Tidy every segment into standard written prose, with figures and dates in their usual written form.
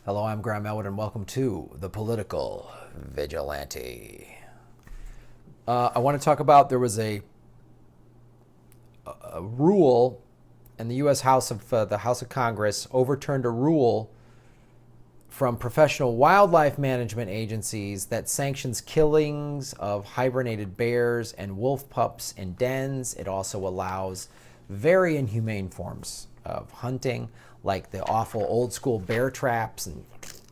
Hello, I'm Graham Elwood, and welcome to the Political Vigilante. I want to talk about there was a rule in the U.S. House of Congress overturned a rule from professional wildlife management agencies that sanctions killings of hibernated bears and wolf pups in dens. It also allows very inhumane forms of hunting, like the awful old school bear traps and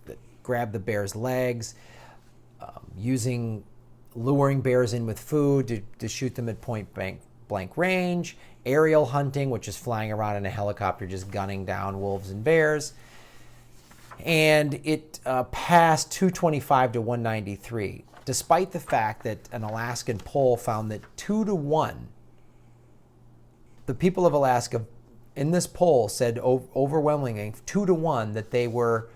that grab the bear's legs, luring bears in with food to shoot them at point blank range, aerial hunting, which is flying around in a helicopter just gunning down wolves and bears. And it passed 225 to 193, despite the fact that an Alaskan poll found that 2-1, the people of Alaska in this poll said overwhelmingly 2-1 that they were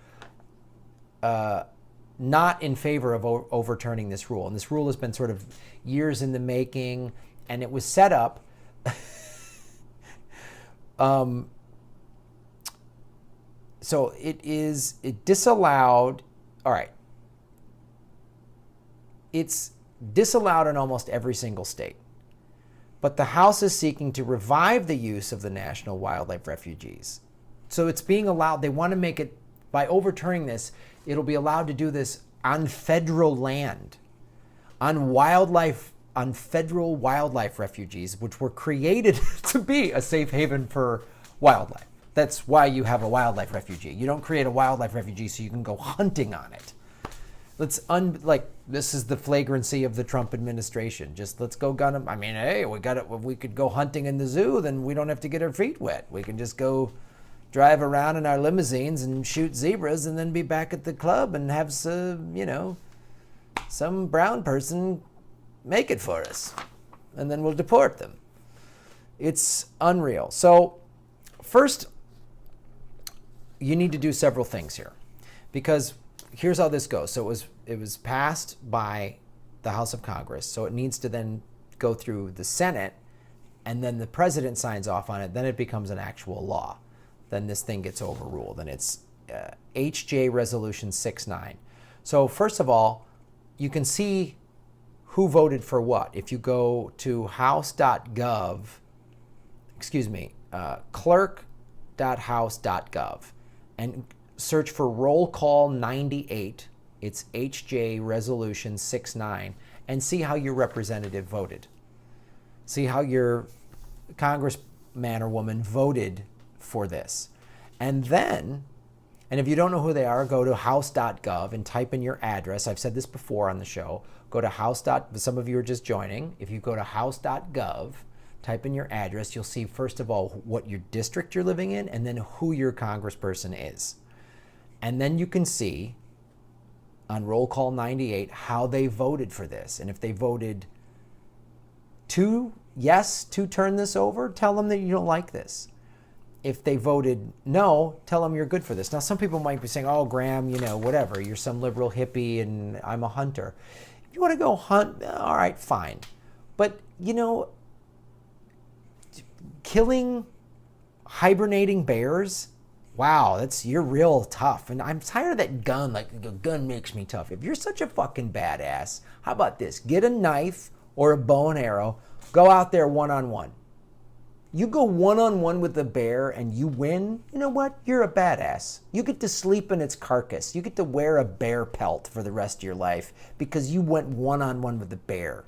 not in favor of overturning this rule. And this rule has been sort of years in the making, and it was set up so it disallowed, all right, it's disallowed in almost every single state. But the House is seeking to revive the use of the National Wildlife Refuges. So it's being allowed, they want to make it, by overturning this, it'll be allowed to do this on federal land, on federal wildlife refuges, which were created to be a safe haven for wildlife. That's why you have a wildlife refugee. You don't create a wildlife refugee so you can go hunting on it. This is the flagrancy of the Trump administration. Just let's go gun them. I mean, hey, we got it. If we could go hunting in the zoo, then we don't have to get our feet wet. We can just go drive around in our limousines and shoot zebras and then be back at the club and have some brown person make it for us. And then we'll deport them. It's unreal. So first, you need to do several things here, because here's how this goes. So it was passed by the House of Congress. So it needs to then go through the Senate, and then the president signs off on it. Then it becomes an actual law. Then this thing gets overruled, and it's HJ Resolution 69. So first of all, you can see who voted for what. If you go to house.gov, clerk.house.gov, and search for roll call 98, it's HJ Resolution 69, and see how your representative voted. See how your congressman or woman voted for this. And if you don't know who they are, go to house.gov and type in your address. I've said this before on the show. Go to some of you are just joining. If you go to house.gov, type in your address, you'll see, first of all, what your district you're living in, and then who your congressperson is. And then you can see on roll call 98 how they voted for this. And if they voted yes to turn this over, tell them that you don't like this. If they voted no, tell them you're good for this. Now, some people might be saying, oh, Graham, whatever, you're some liberal hippie and I'm a hunter. If you want to go hunt, all right, fine. But, killing hibernating bears, wow, you're real tough. And I'm tired of that gun, like the gun makes me tough. If you're such a fucking badass, how about this? Get a knife or a bow and arrow, go out there one-on-one. You go one-on-one with the bear and you win, you know what? You're a badass. You get to sleep in its carcass. You get to wear a bear pelt for the rest of your life because you went one-on-one with the bear.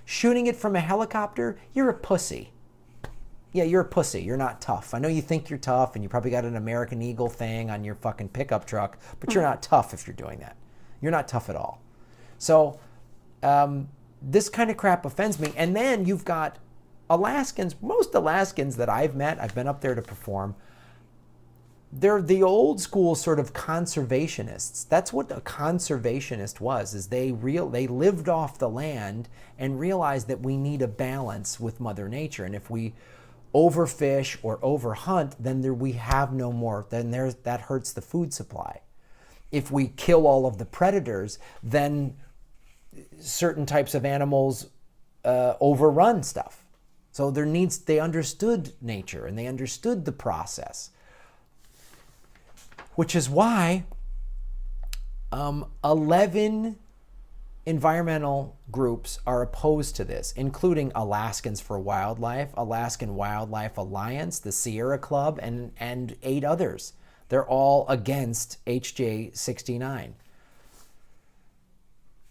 Shooting it from a helicopter, you're a pussy. Yeah, you're a pussy. You're not tough. I know you think you're tough and you probably got an American Eagle thing on your fucking pickup truck, but you're not tough if you're doing that. You're not tough at all. So this kind of crap offends me. And then you've got Alaskans, most Alaskans that I've met, I've been up there to perform, they're the old school sort of conservationists. That's what a conservationist was, is they lived off the land and realized that we need a balance with Mother Nature. And if we overfish or overhunt, then we have no more, that hurts the food supply. If we kill all of the predators, then certain types of animals overrun stuff. So they understood nature and they understood the process, which is why 11 environmental groups are opposed to this, including Alaskans for Wildlife, Alaskan Wildlife Alliance, the Sierra Club, and 8 others. They're all against HJ 69.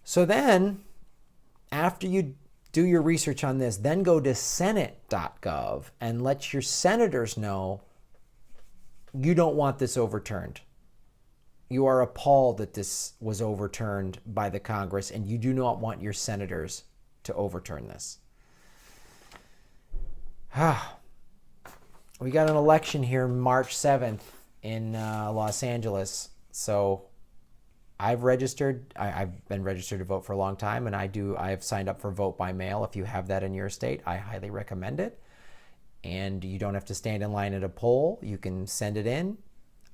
So then, after you do your research on this, then go to senate.gov and let your senators know you don't want this overturned. You are appalled that this was overturned by the Congress, and you do not want your senators to overturn this. We got an election here March 7th in Los Angeles. So I've registered. I've been registered to vote for a long time, and I've signed up for vote by mail. If you have that in your state, I highly recommend it. And you don't have to stand in line at a poll. You can send it in.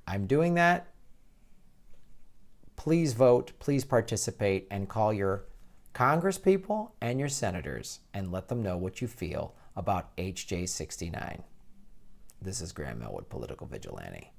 I'm doing that. Please vote, please participate, and call your congresspeople and your senators and let them know what you feel about HJ 69. This is Graham Elwood, Political Vigilante.